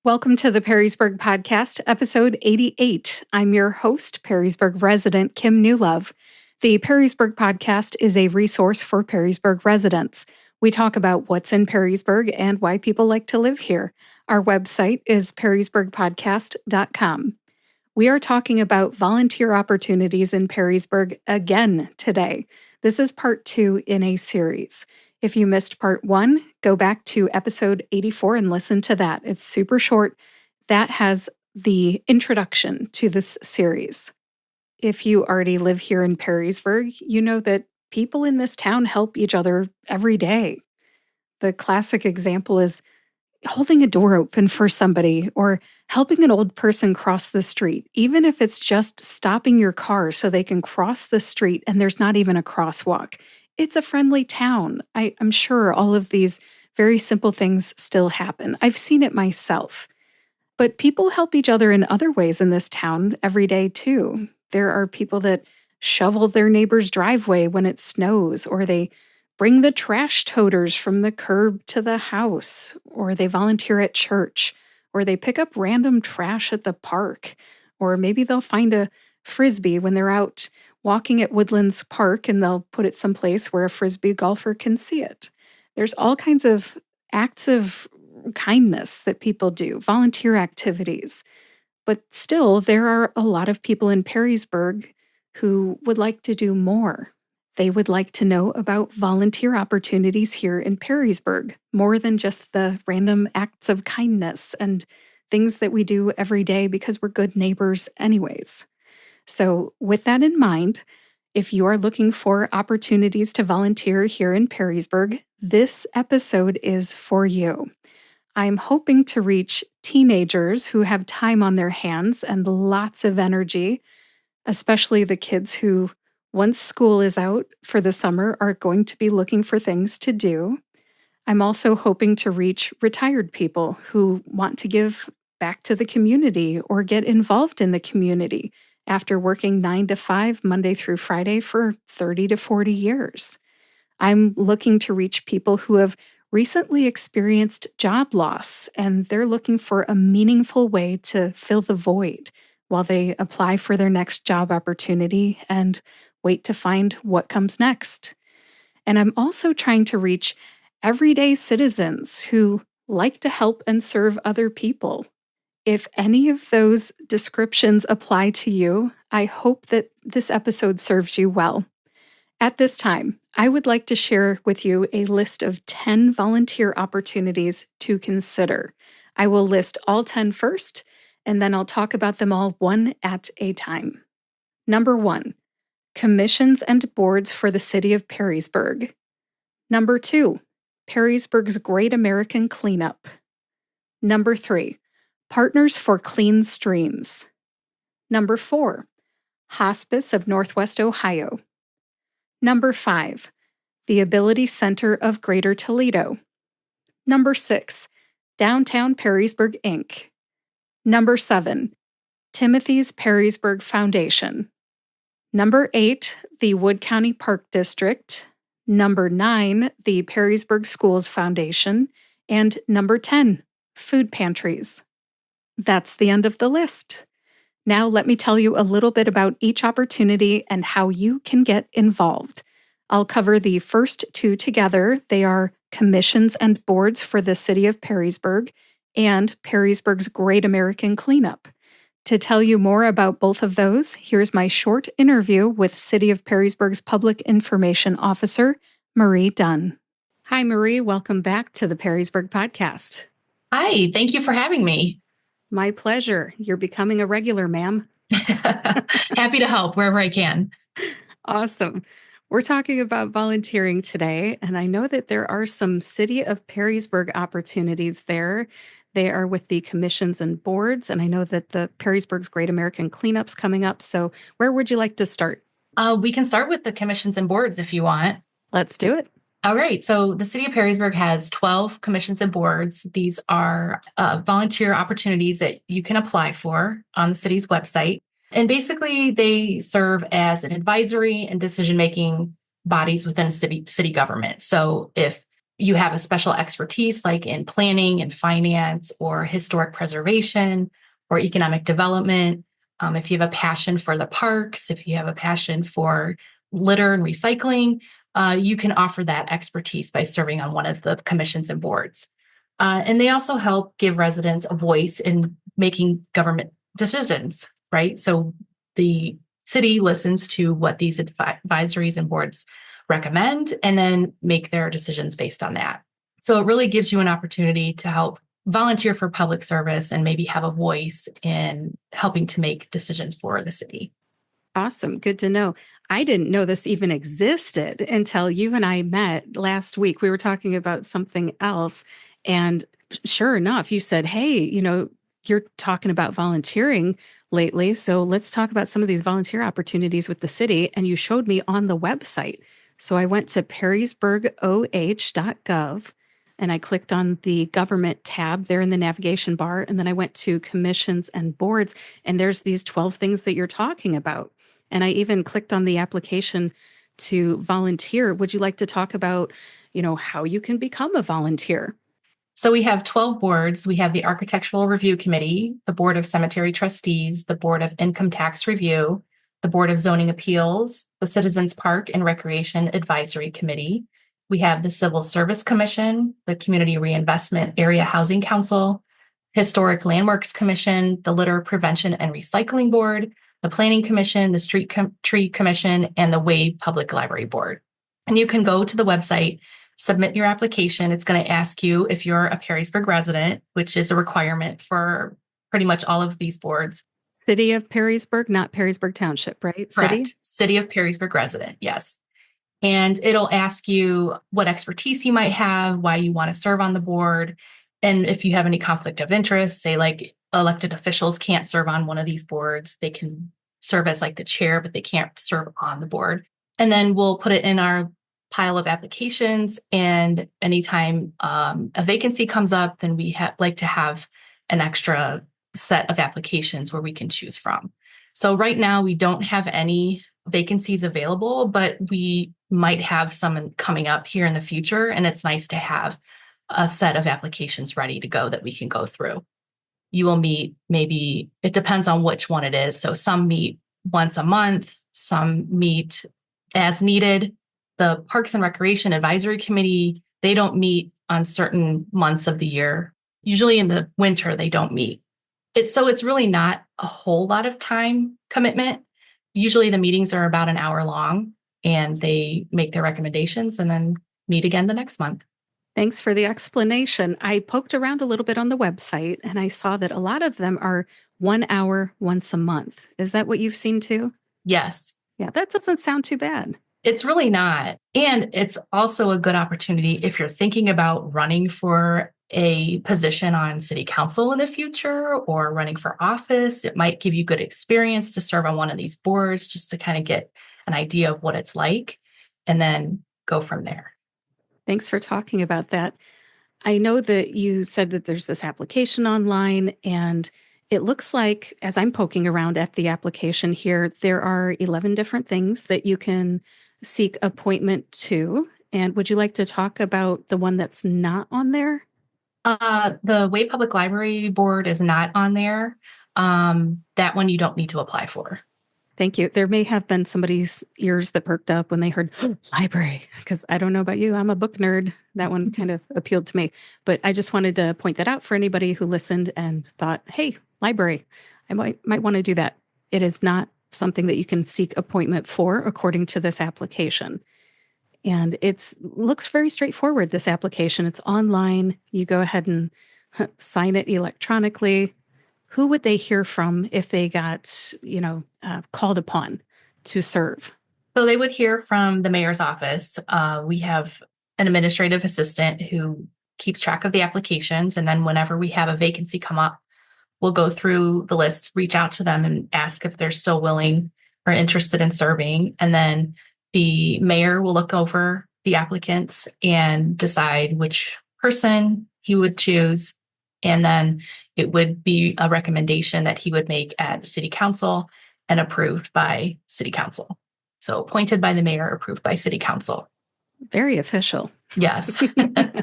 Welcome to the Perrysburg Podcast, episode 88. I'm your host, Perrysburg resident Kim Newlove. The Perrysburg Podcast is a resource for Perrysburg residents. We talk about what's in Perrysburg and why people like to live here. Our website is perrysburgpodcast.com. We are talking about volunteer opportunities in Perrysburg again today. This is part 2 in a series. If you missed part 1, go back to episode 84 and listen to that. It's super short. That has the introduction to this series. If you already live here in Perrysburg, you know that people in this town help each other every day. The classic example is holding a door open for somebody or helping an old person cross the street, even if it's just stopping your car so they can cross the street and there's not even a crosswalk. It's a friendly town. I'm sure all of these very simple things still happen. I've seen it myself. But people help each other in other ways in this town every day, too. There are people that shovel their neighbor's driveway when it snows, or they bring the trash toters from the curb to the house, or they volunteer at church, or they pick up random trash at the park, or maybe they'll find a frisbee when they're out walking at Woodlands Park and they'll put it someplace where a frisbee golfer can see it. There's all kinds of acts of kindness that people do, volunteer activities. But still, there are a lot of people in Perrysburg who would like to do more. They would like to know about volunteer opportunities here in Perrysburg, more than just the random acts of kindness and things that we do every day because we're good neighbors anyways. So with that in mind, if you are looking for opportunities to volunteer here in Perrysburg, this episode is for you. I'm hoping to reach teenagers who have time on their hands and lots of energy, especially the kids who, once school is out for the summer, are going to be looking for things to do. I'm also hoping to reach retired people who want to give back to the community or get involved in the community after working 9 to 5 Monday through Friday for 30 to 40 years. I'm looking to reach people who have recently experienced job loss and they're looking for a meaningful way to fill the void while they apply for their next job opportunity and wait to find what comes next. And I'm also trying to reach everyday citizens who like to help and serve other people. If any of those descriptions apply to you, I hope that this episode serves you well. At this time, I would like to share with you a list of 10 volunteer opportunities to consider. I will list all 10 first, and then I'll talk about them all one at a time. Number 1, commissions and boards for the city of Perrysburg. Number 2, Perrysburg's Great American Cleanup. Number 3, Partners for Clean Streams. Number 4, Hospice of Northwest Ohio. Number 5, the Ability Center of Greater Toledo. Number 6, Downtown Perrysburg, Inc. Number 7, Timothy's Perrysburg Foundation. Number 8, the Wood County Park District. Number 9, the Perrysburg Schools Foundation. And number 10, Food Pantries. That's the end of the list. Now let me tell you a little bit about each opportunity and how you can get involved. I'll cover the first 2 together. They are commissions and boards for the city of Perrysburg and Perrysburg's Great American Cleanup. To tell you more about both of those, here's my short interview with City of Perrysburg's Public Information Officer, Marie Dunn. Hi, Marie. Welcome back to the Perrysburg Podcast. Hi, thank you for having me. My pleasure. You're becoming a regular, ma'am. Happy to help wherever I can. Awesome. We're talking about volunteering today, and I know that there are some City of Perrysburg opportunities there. They are with the commissions and boards, and I know that the Perrysburg's Great American Cleanup's coming up. So where would you like to start? We can start with the commissions and boards if you want. Let's do it. All right. So the city of Perrysburg has 12 commissions and boards. These are volunteer opportunities that you can apply for on the city's website. And basically, they serve as an advisory and decision-making bodies within city government. So if you have a special expertise like in planning and finance or historic preservation or economic development. If you have a passion for the parks, if you have a passion for litter and recycling, you can offer that expertise by serving on one of the commissions and boards. And they also help give residents a voice in making government decisions, right? So the city listens to what these advisories and boards recommend and then make their decisions based on that. So it really gives you an opportunity to help volunteer for public service and maybe have a voice in helping to make decisions for the city. Awesome. Good to know. I didn't know this even existed until you and I met last week. We were talking about something else. And sure enough, you said, hey, you're talking about volunteering lately. So let's talk about some of these volunteer opportunities with the city. And you showed me on the website. So I went to perrysburgoh.gov and I clicked on the government tab there in the navigation bar. And then I went to commissions and boards. And there's these 12 things that you're talking about. And I even clicked on the application to volunteer. Would you like to talk about, how you can become a volunteer? So we have 12 boards. We have the Architectural Review Committee, the Board of Cemetery Trustees, the Board of Income Tax Review, the Board of Zoning Appeals, the Citizens Park and Recreation Advisory Committee. We have the Civil Service Commission, the Community Reinvestment Area Housing Council, Historic Landmarks Commission, the Litter Prevention and Recycling Board, the Planning Commission, the Street Tree Commission, and the Wave Public Library Board. And you can go to the website, submit your application. It's going to ask you if you're a Perrysburg resident, which is a requirement for pretty much all of these boards. City of Perrysburg, not Perrysburg Township, right? Correct. City of Perrysburg resident, yes. And it'll ask you what expertise you might have, why you want to serve on the board, and if you have any conflict of interest, say like elected officials can't serve on one of these boards. They can serve as like the chair, but they can't serve on the board. And then we'll put it in our pile of applications. And anytime a vacancy comes up, then we like to have an extra set of applications where we can choose from. So right now we don't have any vacancies available, but we might have some coming up here in the future. And it's nice to have a set of applications ready to go that we can go through. You will meet, maybe it depends on which one it is. So some meet once a month, some meet as needed. The Parks and Recreation Advisory Committee, they don't meet on certain months of the year. Usually in the winter, they don't meet. It's really not a whole lot of time commitment. Usually the meetings are about an hour long and they make their recommendations and then meet again the next month. Thanks for the explanation. I poked around a little bit on the website and I saw that a lot of them are 1 hour once a month. Is that what you've seen too? Yes. Yeah, that doesn't sound too bad. It's really not. And it's also a good opportunity if you're thinking about running for a position on city council in the future or running for office. It might give you good experience to serve on one of these boards just to kind of get an idea of what it's like and then go from there. Thanks for talking about that. I know that you said that there's this application online, and it looks like, as I'm poking around at the application here, there are 11 different things that you can seek appointment to. And would you like to talk about the one that's not on there? The Wade Public Library Board is not on there. That one you don't need to apply for. Thank you. There may have been somebody's ears that perked up when they heard library, because I don't know about you. I'm a book nerd. That one kind of appealed to me. But I just wanted to point that out for anybody who listened and thought, hey, library, I might want to do that. It is not something that you can seek appointment for according to this application. And it looks very straightforward, this application. It's online. You go ahead and sign it electronically. Who would they hear from if they got, called upon to serve? So they would hear from the mayor's office. We have an administrative assistant who keeps track of the applications. And then whenever we have a vacancy come up, we'll go through the list, reach out to them and ask if they're still willing or interested in serving. And then the mayor will look over the applicants and decide which person he would choose. And then it would be a recommendation that he would make at city council and approved by city council. So appointed by the mayor, approved by city council. Very official. Yes.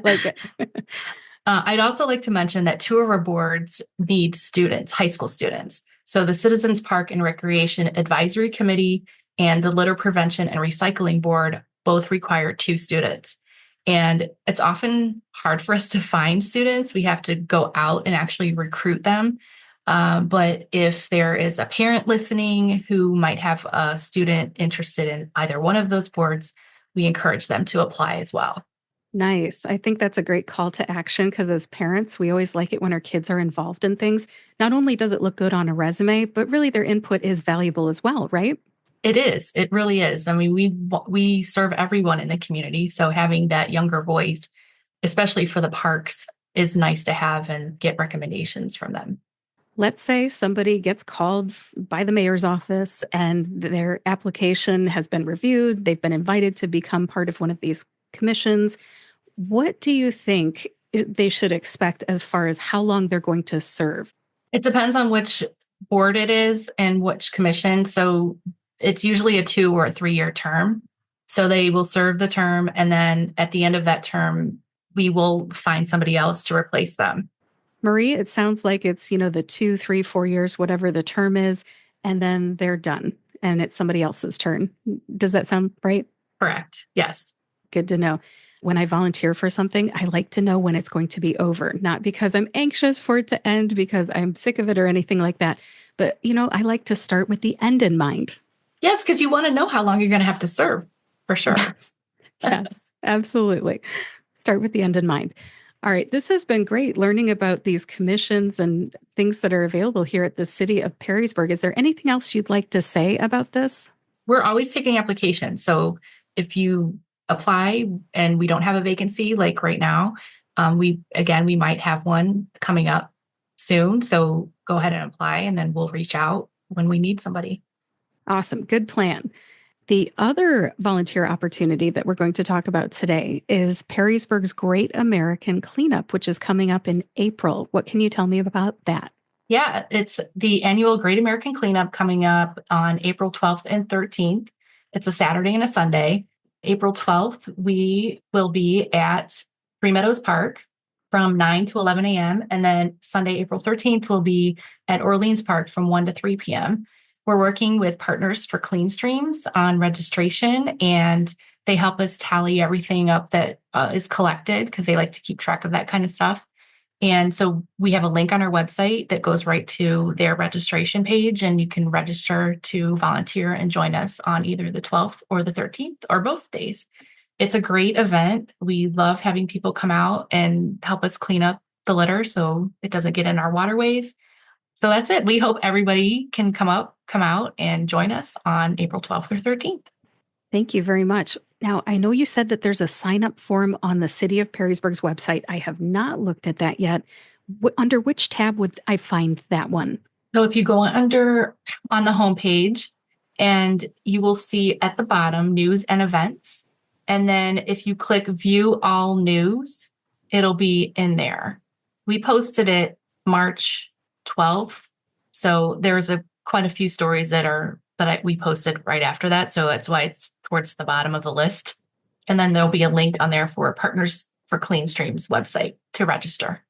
like it. I'd also like to mention that two of our boards need students, high school students. So the Citizens Park and Recreation Advisory Committee and the Litter Prevention and Recycling Board both require two students. And it's often hard for us to find students. We have to go out and actually recruit them. But if there is a parent listening who might have a student interested in either one of those boards, we encourage them to apply as well. Nice. I think that's a great call to action because as parents, we always like it when our kids are involved in things. Not only does it look good on a resume, but really their input is valuable as well, right? It is. It really is. I mean, we serve everyone in the community, so having that younger voice, especially for the parks, is nice to have and get recommendations from them. Let's say somebody gets called by the mayor's office and their application has been reviewed. They've been invited to become part of one of these commissions. What do you think they should expect as far as how long they're going to serve? It depends on which board it is and which commission. So it's usually a 2 or a 3-year term. So they will serve the term, and then at the end of that term, we will find somebody else to replace them. Marie, it sounds like it's, the 2, 3, 4 years, whatever the term is, and then they're done and it's somebody else's turn. Does that sound right? Correct. Yes. Good to know. When I volunteer for something, I like to know when it's going to be over, not because I'm anxious for it to end because I'm sick of it or anything like that. But, I like to start with the end in mind. Yes, because you want to know how long you're going to have to serve, for sure. Yes. Yes, absolutely. Start with the end in mind. All right, this has been great learning about these commissions and things that are available here at the city of Perrysburg. Is there anything else you'd like to say about this? We're always taking applications. So if you apply and we don't have a vacancy like right now, we might have one coming up soon. So go ahead and apply, and then we'll reach out when we need somebody. Awesome. Good plan. The other volunteer opportunity that we're going to talk about today is Perrysburg's Great American Cleanup, which is coming up in April. What can you tell me about that? Yeah, it's the annual Great American Cleanup coming up on April 12th and 13th. It's a Saturday and a Sunday. April 12th, we will be at Three Meadows Park from 9 to 11 a.m. And then Sunday, April 13th, will be at Orleans Park from 1 to 3 p.m. We're working with Partners for Clean Streams on registration, and they help us tally everything up that is collected because they like to keep track of that kind of stuff. And so we have a link on our website that goes right to their registration page, and you can register to volunteer and join us on either the 12th or the 13th or both days. It's a great event. We love having people come out and help us clean up the litter so it doesn't get in our waterways. So that's it. We hope everybody can come out and join us on April 12th or 13th. Thank you very much. Now, I know you said that there's a sign up form on the City of Perrysburg's website. I have not looked at that yet. Under which tab would I find that one? So if you go on the homepage, and you will see at the bottom news and events. And then if you click view all news, it'll be in there. We posted it March 12th. So there's quite a few stories we posted right after that. So that's why it's towards the bottom of the list. And then there'll be a link on there for Partners for Clean Streams website to register.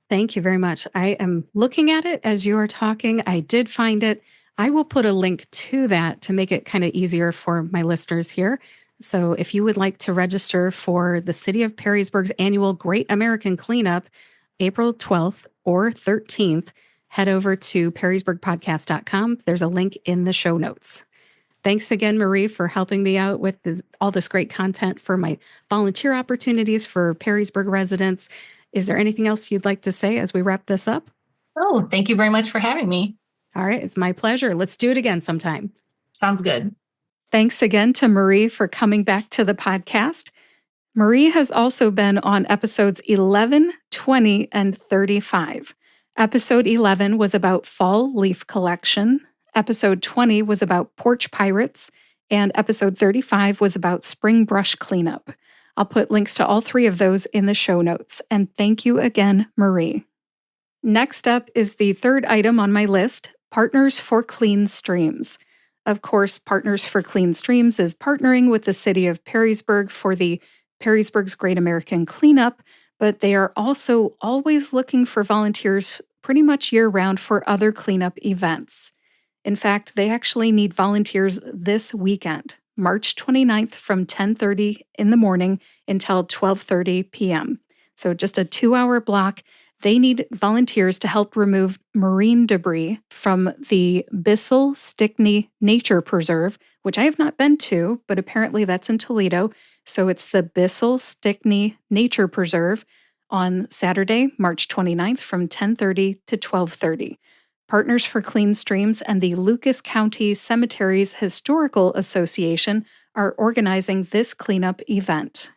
Thank you very much. I am looking at it as you are talking. I did find it. I will put a link to that to make it kind of easier for my listeners here. So if you would like to register for the City of Perrysburg's annual Great American Cleanup, April 12th or 13th, head over to perrysburgpodcast.com. There's a link in the show notes. Thanks again, Marie, for helping me out with all this great content for my volunteer opportunities for Perrysburg residents. Is there anything else you'd like to say as we wrap this up? Oh, thank you very much for having me. All right, it's my pleasure. Let's do it again sometime. Sounds good. Thanks again to Marie for coming back to the podcast. Marie has also been on episodes 11, 20, and 35. Episode 11 was about fall leaf collection. Episode 20 was about porch pirates. And episode 35 was about spring brush cleanup. I'll put links to all three of those in the show notes. And thank you again, Marie. Next up is the third item on my list, Partners for Clean Streams. Of course, Partners for Clean Streams is partnering with the city of Perrysburg for the Perrysburg's Great American Cleanup, but they are also always looking for volunteers pretty much year round for other cleanup events. In fact, they actually need volunteers this weekend, March 29th from 10:30 in the morning until 12:30 p.m. So just a 2-hour block. They need volunteers to help remove marine debris from the Bissell Stickney Nature Preserve, which I have not been to, but apparently that's in Toledo. So it's the Bissell Stickney Nature Preserve on Saturday, March 29th from 10:30 to 12:30. Partners for Clean Streams and the Lucas County Cemeteries Historical Association are organizing this cleanup event.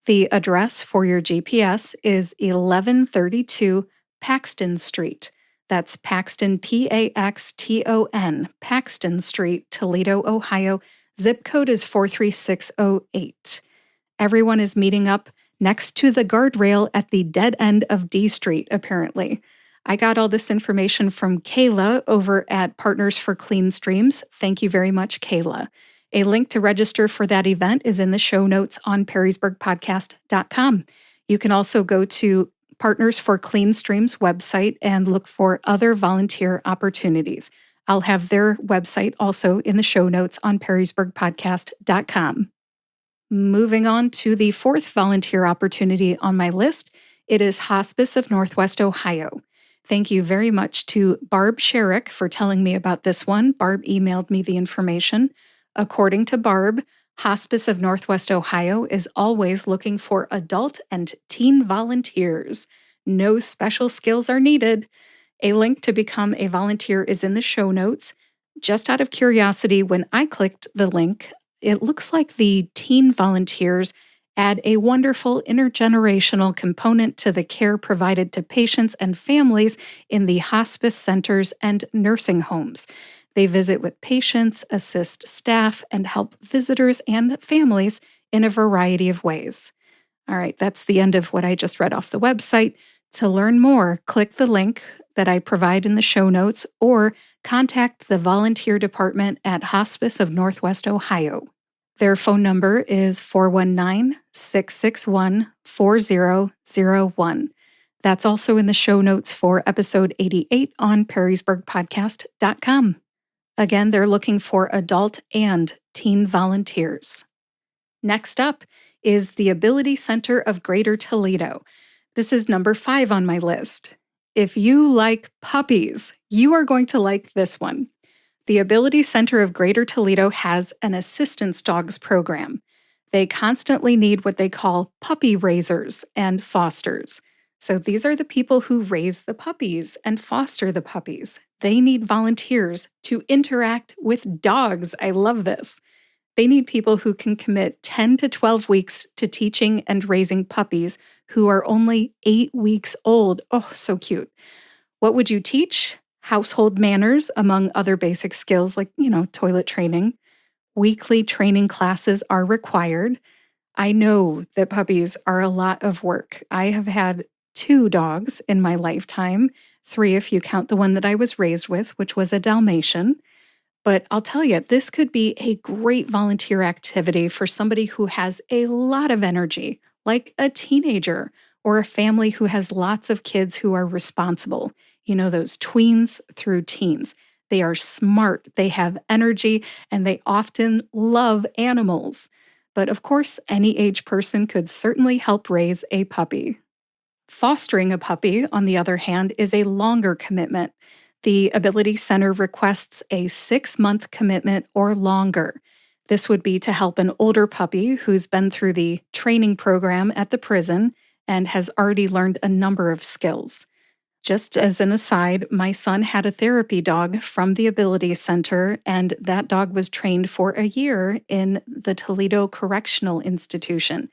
The address for your GPS is 1132 Paxton Street. That's Paxton, Paxton, Paxton Street, Toledo, Ohio. Zip code is 43608. Everyone is meeting up next to the guardrail at the dead end of D Street, apparently. I got all this information from Kayla over at Partners for Clean Streams. Thank you very much, Kayla. A link to register for that event is in the show notes on perrysburgpodcast.com. You can also go to Partners for Clean Streams website and look for other volunteer opportunities. I'll have their website also in the show notes on perrysburgpodcast.com. Moving on to the fourth volunteer opportunity on my list, it is Hospice of Northwest Ohio. Thank you very much to Barb Sherrick for telling me about this one. Barb emailed me the information. According to Barb, Hospice of Northwest Ohio is always looking for adult and teen volunteers. No special skills are needed. A link to become a volunteer is in the show notes. Just out of curiosity, when I clicked the link, it looks like the teen volunteers add a wonderful intergenerational component to the care provided to patients and families in the hospice centers and nursing homes. They visit with patients, assist staff, and help visitors and families in a variety of ways. All right, that's the end of what I just read off the website. To learn more, click the link that I provide in the show notes or contact the volunteer department at Hospice of Northwest Ohio. Their phone number is 419-661-4001. That's also in the show notes for episode 88 on perrysburgpodcast.com. Again, they're looking for adult and teen volunteers. Next up is the Ability Center of Greater Toledo. This is number 5 on my list. If you like puppies, you are going to like this one. The Ability Center of Greater Toledo has an assistance dogs program. They constantly need what they call puppy raisers and fosters. So these are the people who raise the puppies and foster the puppies. They need volunteers to interact with dogs. I love this. They need people who can commit 10 to 12 weeks to teaching and raising puppies who are only 8 weeks old. Oh, so cute. What would you teach? Household manners, among other basic skills like, toilet training. Weekly training classes are required. I know that puppies are a lot of work. I have had 2 dogs in my lifetime, 3 if you count the one that I was raised with, which was a Dalmatian. But I'll tell you, this could be a great volunteer activity for somebody who has a lot of energy, like a teenager or a family who has lots of kids who are responsible. Those tweens through teens. They are smart, they have energy, and they often love animals. But of course, any age person could certainly help raise a puppy. Fostering a puppy, on the other hand, is a longer commitment. The Ability Center requests a 6-month commitment or longer. This would be to help an older puppy who's been through the training program at the prison and has already learned a number of skills. Just as an aside, my son had a therapy dog from the Ability Center, and that dog was trained for a year in the Toledo Correctional Institution.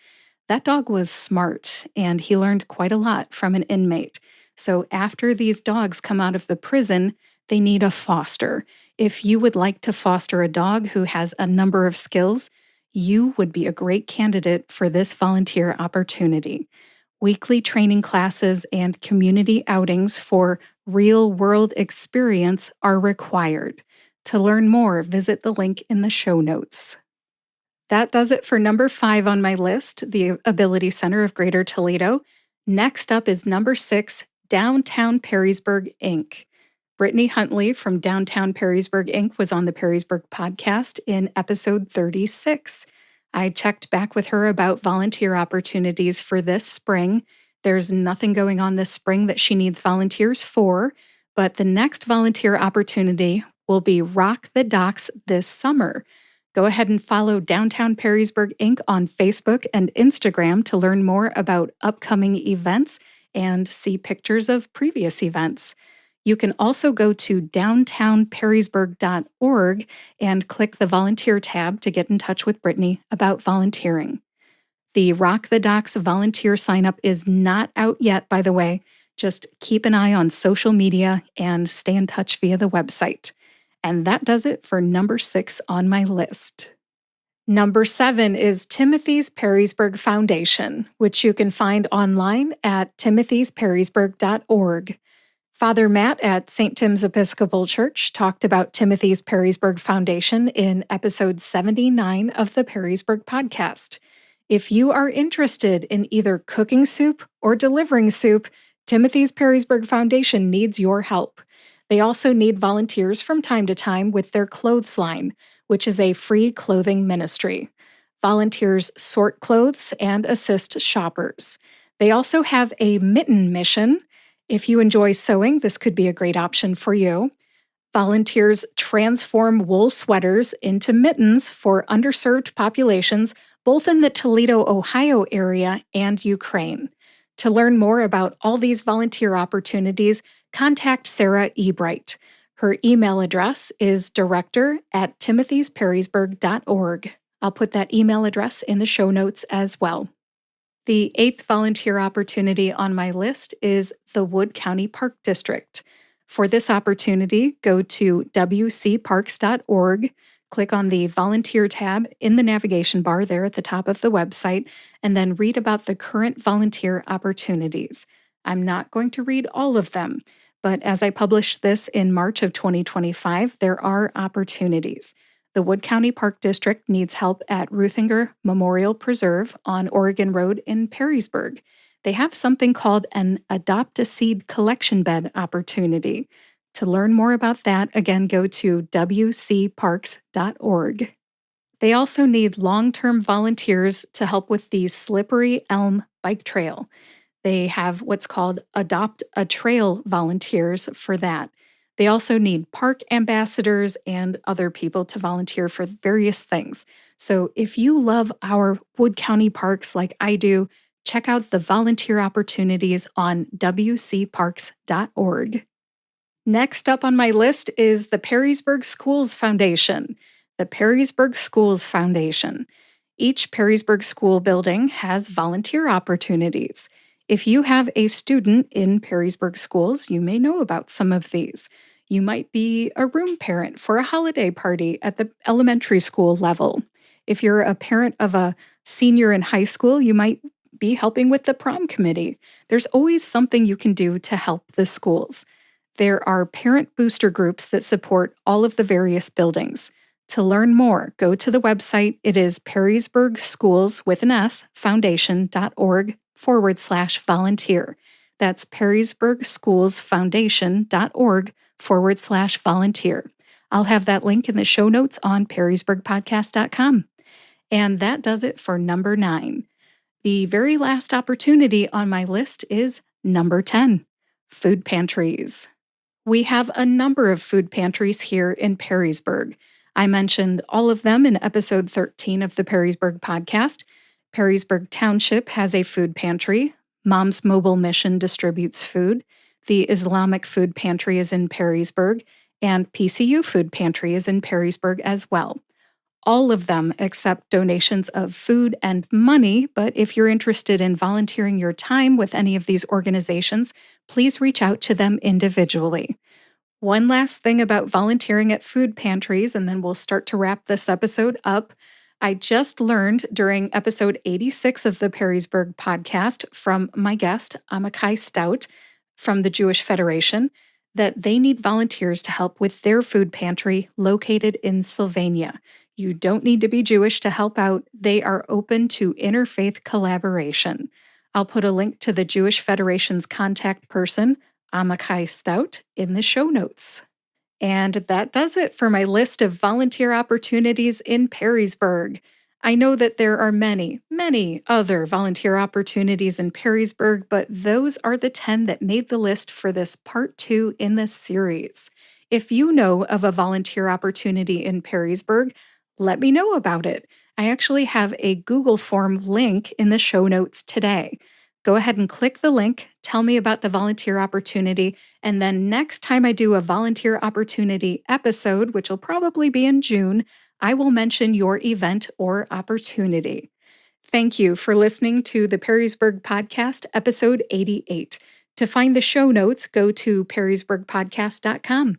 That dog was smart, and he learned quite a lot from an inmate. So after these dogs come out of the prison, they need a foster. If you would like to foster a dog who has a number of skills, you would be a great candidate for this volunteer opportunity. Weekly training classes and community outings for real-world experience are required. To learn more, visit the link in the show notes. That does it for number 5 on my list, the Ability Center of Greater Toledo. Next up is number 6, Downtown Perrysburg, Inc. Brittany Huntley from Downtown Perrysburg, Inc. was on the Perrysburg podcast in episode 36. I checked back with her about volunteer opportunities for this spring. There's nothing going on this spring that she needs volunteers for, but the next volunteer opportunity will be Rock the Docks this summer. Go ahead and follow Downtown Perrysburg, Inc. on Facebook and Instagram to learn more about upcoming events and see pictures of previous events. You can also go to downtownperrysburg.org and click the volunteer tab to get in touch with Brittany about volunteering. The Rock the Docks volunteer sign-up is not out yet, by the way. Just keep an eye on social media and stay in touch via the website. And that does it for number 6 on my list. Number 7 is Timothy's Perrysburg Foundation, which you can find online at timothysperrysburg.org. Father Matt at St. Tim's Episcopal Church talked about Timothy's Perrysburg Foundation in episode 79 of the Perrysburg podcast. If you are interested in either cooking soup or delivering soup, Timothy's Perrysburg Foundation needs your help. They also need volunteers from time to time with their clothes line, which is a free clothing ministry. Volunteers sort clothes and assist shoppers. They also have a mitten mission. If you enjoy sewing, this could be a great option for you. Volunteers transform wool sweaters into mittens for underserved populations, both in the Toledo, Ohio area and Ukraine. To learn more about all these volunteer opportunities, contact Sarah Ebright. Her email address is director@timothysperrysburg.org. I'll put that email address in the show notes as well. The 8th volunteer opportunity on my list is the Wood County Park District. For this opportunity, go to wcparks.org, click on the volunteer tab in the navigation bar there at the top of the website, and then read about the current volunteer opportunities. I'm not going to read all of them, but as I published this in March of 2025, there are opportunities. The Wood County Park District needs help at Ruthinger Memorial Preserve on Oregon Road in Perrysburg. They have something called an Adopt-a-Seed collection bed opportunity. To learn more about that, again, go to wcparks.org. They also need long-term volunteers to help with the Slippery Elm Bike Trail. They have what's called Adopt a Trail volunteers for that. They also need park ambassadors and other people to volunteer for various things. So if you love our Wood County parks like I do, check out the volunteer opportunities on wcparks.org. Next up on my list is the Perrysburg Schools Foundation. The Perrysburg Schools Foundation. Each Perrysburg school building has volunteer opportunities. If you have a student in Perrysburg schools, you may know about some of these. You might be a room parent for a holiday party at the elementary school level. If you're a parent of a senior in high school, you might be helping with the prom committee. There's always something you can do to help the schools. There are parent booster groups that support all of the various buildings. To learn more, go to the website. It is Perrysburg Schools with an S, foundation.org/volunteer. That's perrysburgschoolsfoundation.org/volunteer. I'll have that link in the show notes on perrysburgpodcast.com. And that does it for number 9. The very last opportunity on my list is number 10, food pantries. We have a number of food pantries here in Perrysburg. I mentioned all of them in episode 13 of the Perrysburg podcast. Perrysburg Township has a food pantry. Mom's Mobile Mission distributes food. The Islamic Food Pantry is in Perrysburg, and PCU Food Pantry is in Perrysburg as well. All of them accept donations of food and money, but if you're interested in volunteering your time with any of these organizations, please reach out to them individually. One last thing about volunteering at food pantries, and then we'll start to wrap this episode up. I just learned during episode 86 of the Perrysburg podcast from my guest, Amakai Stout from the Jewish Federation, that they need volunteers to help with their food pantry located in Sylvania. You don't need to be Jewish to help out. They are open to interfaith collaboration. I'll put a link to the Jewish Federation's contact person, Amakai Stout, in the show notes. And that does it for my list of volunteer opportunities in Perrysburg. I know that there are many, many other volunteer opportunities in Perrysburg, but those are the 10 that made the list for this part 2 in this series. If you know of a volunteer opportunity in Perrysburg, let me know about it. I actually have a Google form link in the show notes today. Go ahead and click the link, tell me about the volunteer opportunity, and then next time I do a volunteer opportunity episode, which will probably be in June, I will mention your event or opportunity. Thank you for listening to the Perrysburg Podcast, episode 88. To find the show notes, go to perrysburgpodcast.com.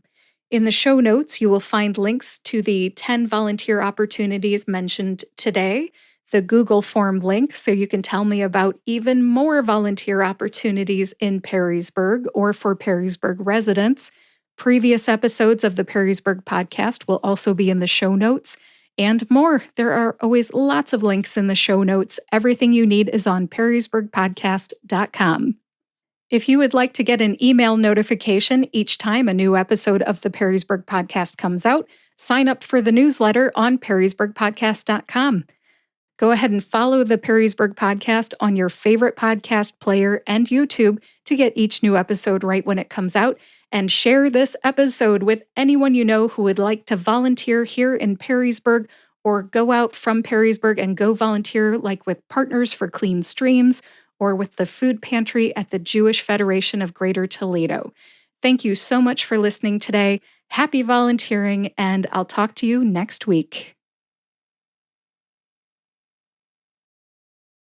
In the show notes, you will find links to the 10 volunteer opportunities mentioned today, the Google form link so you can tell me about even more volunteer opportunities in Perrysburg or for Perrysburg residents. Previous episodes of the Perrysburg podcast will also be in the show notes and more. There are always lots of links in the show notes. Everything you need is on perrysburgpodcast.com. If you would like to get an email notification each time a new episode of the Perrysburg podcast comes out, sign up for the newsletter on perrysburgpodcast.com. Go ahead and follow the Perrysburg podcast on your favorite podcast player and YouTube to get each new episode right when it comes out. And share this episode with anyone you know who would like to volunteer here in Perrysburg or go out from Perrysburg and go volunteer, like with Partners for Clean Streams or with the food pantry at the Jewish Federation of Greater Toledo. Thank you so much for listening today. Happy volunteering, and I'll talk to you next week.